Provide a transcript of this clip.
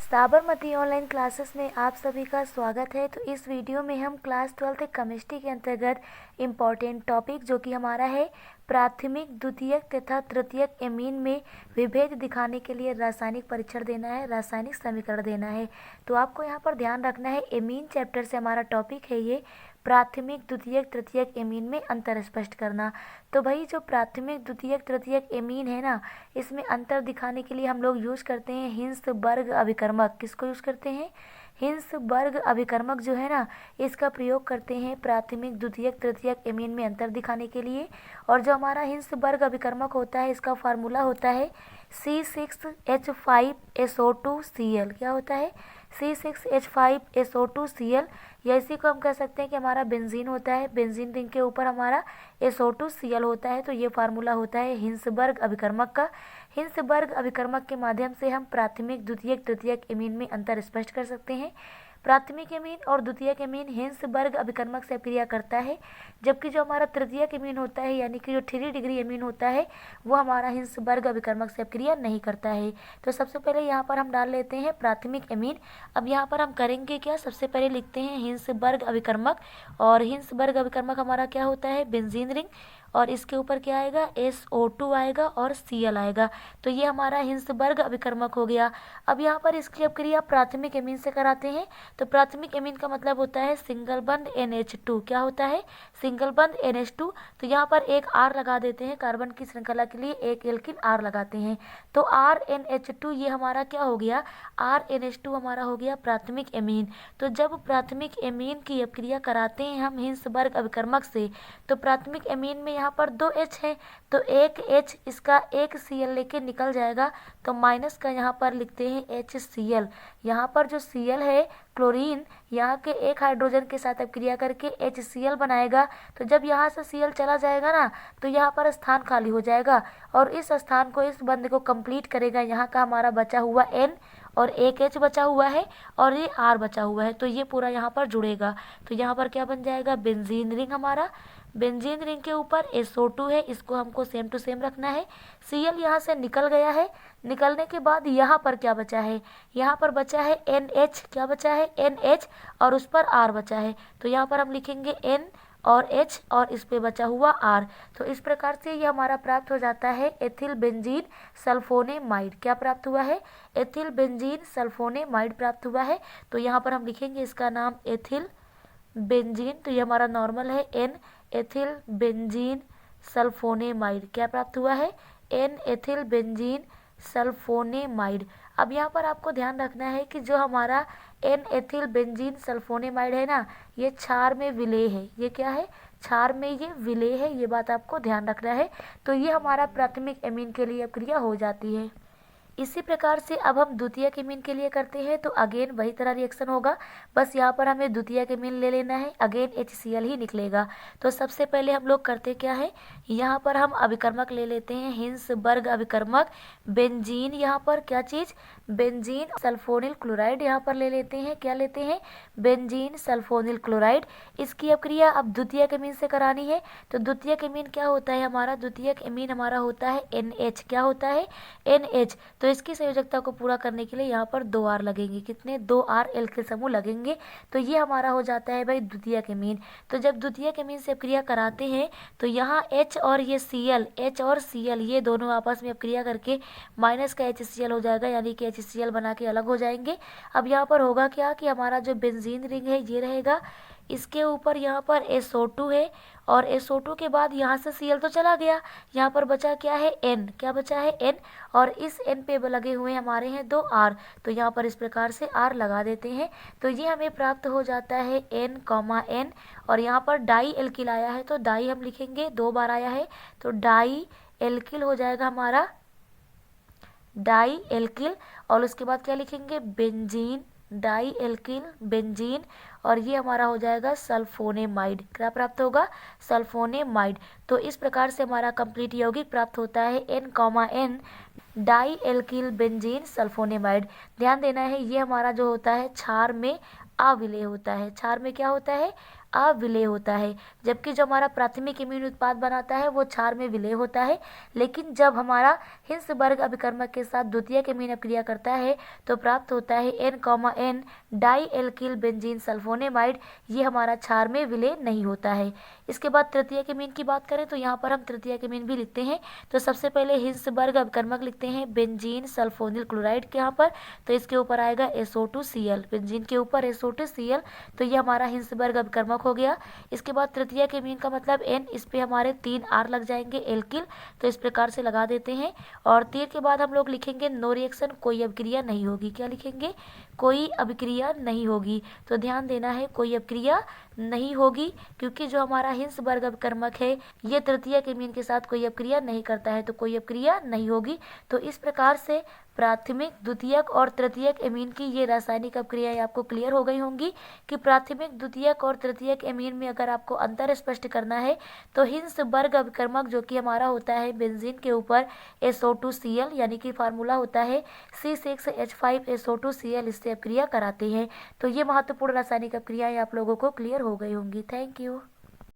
Sabarmati online classes में आप सभी का स्वागत है। तो इस वीडियो में हम क्लास 12th केमिस्ट्री के अंतर्गत इम्पॉर्टेंट टॉपिक जो कि हमारा है प्राथमिक, द्वितीयक तथा तृतीयक एमीन में विभेद दिखाने के लिए रासायनिक परीक्षण देना है, रासायनिक समीकरण देना है। तो आपको यहाँ पर ध्यान रखना है, एमीन चैप्टर से हमारा टॉपिक है ये प्राथमिक, द्वितीयक, तृतीयक एमीन में अंतर स्पष्ट करना। तो भाई जो प्राथमिक, द्वितीयक, तृतीयक एमीन है ना, इसमें अंतर दिखाने के लिए हम लोग यूज करते हैं हिंसबर्ग अभिकर्मक। किसको यूज करते हैं? हिंसबर्ग अभिकर्मक जो है ना, इसका प्रयोग करते हैं प्राथमिक, द्वितीयक, तृतीयक एमीन में अंतर दिखाने के लिए। और जो हमारा हिंसबर्ग अभिकर्मक होता है, इसका फार्मूला होता है C6H5SO2Cl। क्या होता है? C6H5SO2Cl, या इसी को हम कह सकते हैं कि हमारा बेंजीन होता है। बेंजीन रिंग के ऊपर हमारा SO2Cl होता है। तो ये फार्मूला होता है हिंसबर्ग अभिकर्मक का। हिंसबर्ग अभिकर्मक के माध्यम से हम प्राथमिक, द्वितीयक, तृतीयक एमीन में अंतर स्पष्ट कर सकते हैं। प्राथमिक एमीन और द्वितीयक एमीन हिंसबर्ग अभिकर्मक से अभिक्रिया करता है, जबकि जो हमारा तृतीयक एमीन होता है, यानी कि जो 3 डिग्री एमीन होता है, वो हमारा हिंसबर्ग अभिकर्मक से अभिक्रिया नहीं करता है। तो सबसे पहले यहाँ पर हम डाल लेते हैं प्राथमिक एमीन। अब यहाँ पर हम करेंगे क्या? सबसे पहले लिखते हैं हिंसबर्ग अभिकर्मक, और हिंसबर्ग अभिकर्मक हमारा क्या होता है? बेंजीन रिंग, और इसके ऊपर क्या आएगा? SO2 आएगा और Cl आएगा। तो ये हमारा हिंसबर्ग अभिकर्मक हो गया। अब यहाँ पर इसकी अभिक्रिया प्राथमिक एमीन से कराते हैं। तो प्राथमिक एमीन का मतलब होता है सिंगल बंध NH2। क्या होता है? सिंगल बंध NH2। तो यहाँ पर एक R लगा देते हैं, कार्बन की श्रृंखला के लिए एक एल्किन R लगाते हैं। तो RNH2 ये हमारा क्या हो गया? RNH2 हमारा हो गया प्राथमिक एमीन। तो जब प्राथमिक एमीन की अभिक्रिया कराते हैं हम हिंसबर्ग अभिकर्मक से, तो प्राथमिक एमीन में यहाँ पर 2 H है, तो एक H, इसका एक Cl लेके निकल जाएगा, तो माइनस का यहाँ पर लिखते हैं HCl। यहाँ पर जो Cl है क्लोरीन, यहाँ के एक हाइड्रोजन के साथ अभिक्रिया करके HCl बनाएगा। तो जब यहाँ से Cl चला जाएगा ना, तो यहाँ पर स्थान खाली हो जाएगा, और इस स्थान को, इस बंध को कंप्लीट करेगा यहाँ का हमारा बचा हुआ N, और एक H बचा हुआ है, और ये R बचा हुआ है। तो ये पूरा यहाँ पर जुड़ेगा। तो यहाँ पर क्या बन जाएगा? बेंजीन रिंग हमारा। बेंजीन रिंग के ऊपर SO2 है, इसको हमको सेम टू सेम रखना है। Cl यहाँ से निकल गया है। निकलने के बाद यहाँ पर क्या बचा है? यहाँ पर बचा है NH। क्या बचा है? NH, और उस पर R बचा है। तो यहाँ पर हम लिखेंगे N और H, और इस पे बचा हुआ R। तो इस प्रकार से ये हमारा प्राप्त हो जाता है एथिल बेंजीन सल्फोनेमाइड। क्या प्राप्त हुआ है? एथिल बेंजीन सल्फोनेमाइड प्राप्त हुआ है। तो यहाँ पर हम लिखेंगे इसका नाम एथिल बेंजीन। तो ये हमारा नॉर्मल है N एथिल बेंजीन सल्फोनेमाइड। क्या प्राप्त हुआ है? N ethyl benzene sulphonamide. अब यहाँ पर आपको ध्यान रखना है कि जो हमारा N एथिल बेंजीन सल्फोनेमाइड है ना, ये क्षार में विलेय है। ये क्या है? क्षार में ये विलेय है। ये बात आपको ध्यान रखना है। तो ये हमारा प्राथमिक एमीन के लिए अभिक्रिया हो जाती है। इसी प्रकार से अब हम द्वितीयक एमीन के लिए करते हैं। तो अगेन वही तरह रिएक्शन होगा, बस यहाँ पर हमें द्वितीयक एमीन ले लेना है। अगेन HCl ही निकलेगा। तो सबसे पहले हम लोग करते क्या है, यहाँ पर हम अभिकर्मक ले लेते हैं हिंसबर्ग अभिकर्मक। बेंजीन, यहाँ पर क्या चीज? बेंजीन सल्फोनिल क्लोराइड यहाँ पर ले लेते हैं। क्या लेते हैं? Benzene sulphonyl chloride. इसकी अभिक्रिया अब द्वितीयक एमीन से करानी है। तो द्वितीयक एमीन क्या होता है हमारा? द्वितीयक एमीन हमारा होता है NH। क्या होता है? NH। तो इसकी संयोजकता को पूरा करने के लिए यहाँ पर 2 R लगेंगे। कितने? 2 R एल्किल समूह लगेंगे। तो ये हमारा हो जाता है भाई द्वितीयक एमीन। तो जब द्वितीयक एमीन से अभिक्रिया कराते हैं, तो यहाँ H और ये Cl, H और Cl ये दोनों आपस में अभिक्रिया करके माइनस का HCl हो जाएगा, यानी कि HCl बना के अलग हो जाएंगे। अब यहाँ पर होगा क्या कि हमारा जो बेंजीन रिंग है ये रहेगा, इसके ऊपर यहाँ पर SO2 है, और SO2 के बाद यहाँ से Cl तो चला गया, यहाँ पर बचा क्या है? N। क्या बचा है? N, और इस N पे लगे हुए हमारे हैं 2 R। तो यहाँ पर इस प्रकार से R लगा देते हैं। तो ये हमें प्राप्त हो जाता है N, N, और यहाँ पर डाई एल्किल आया है, तो डाई हम लिखेंगे, 2 बार आया है, तो डाई एल्किल हो जाएगा हमारा, डाई एल्किल। और उसके बाद क्या लिखेंगे? बेंजीन, डाई एल्किल बेंजीन, और ये हमारा हो जाएगा सल्फोनेमाइड। क्या प्राप्त होगा? सल्फोनेमाइड। तो इस प्रकार से हमारा कंप्लीट यौगिक प्राप्त होता है N, N di alkyl benzene sulphonamide. ध्यान देना है, ये हमारा जो होता है क्षार में अविलेय होता है। क्षार में क्या होता है? अविलेय होता है। जबकि जो हमारा प्राथमिक एमीन उत्पाद बनाता है वो क्षार में विलेय होता है। लेकिन जब हमारा हिंसबर्ग अभिकर्मक के साथ द्वितीयक एमीन अपक्रिया करता है तो प्राप्त होता है N, di alkyl benzene sulphonamide. ये हमारा क्षार में विलेय नहीं होता है। इसके बाद तृतीयक एमीन की बात करें तो यहाँ पर हम तृतीयक एमीन भी लिखते हैं। तो सबसे पहले हिंसबर्ग अभिकर्मक लिखते हैं बेंजीन सल्फोनिल क्लोराइड के यहाँ पर, तो इसके ऊपर आएगा SO2Cl, बेंजीन के ऊपर SO2Cl, तो ये हमारा हिंसबर्ग अभिकर्मक हो गया। इसके बाद तृतीयक एमीन का मतलब N, इस पे हमारे 3 R लग जाएंगे एल्किल, तो इस प्रकार से लगा देते हैं। और तीर के बाद हम लोग लिखेंगे नो रिएक्शन, कोई अभिक्रिया नहीं होगी। क्या लिखेंगे? कोई अभिक्रिया नहीं होगी। तो ध्यान देना है, कोई अभिक्रिया नहीं होगी, क्योंकि जो हमारा हिंसबर्ग अभिकर्मक है ये तृतीयक एमीन के साथ कोई अभिक्रिया नहीं करता है, तो कोई अभिक्रिया नहीं होगी। तो इस प्रकार से प्राथमिक, द्वितीयक और तृतीयक एमीन की ये रासायनिक अभिक्रियाएं आपको क्लियर हो गई होंगी कि प्राथमिक, द्वितीयक और तृतीयक एमीन में अगर आपको अंतर स्पष्ट करना है तो हिंसबर्ग अभिकर्मक जो कि हमारा होता है बेंजीन के ऊपर SO2Cl, यानी कि फार्मूला होता है C6H5SO2Cl, इससे अभिक्रिया कराते हैं। तो ये महत्वपूर्ण रासायनिक अभिक्रियाएं आप लोगों को क्लियर हो गई होंगी। Thank you.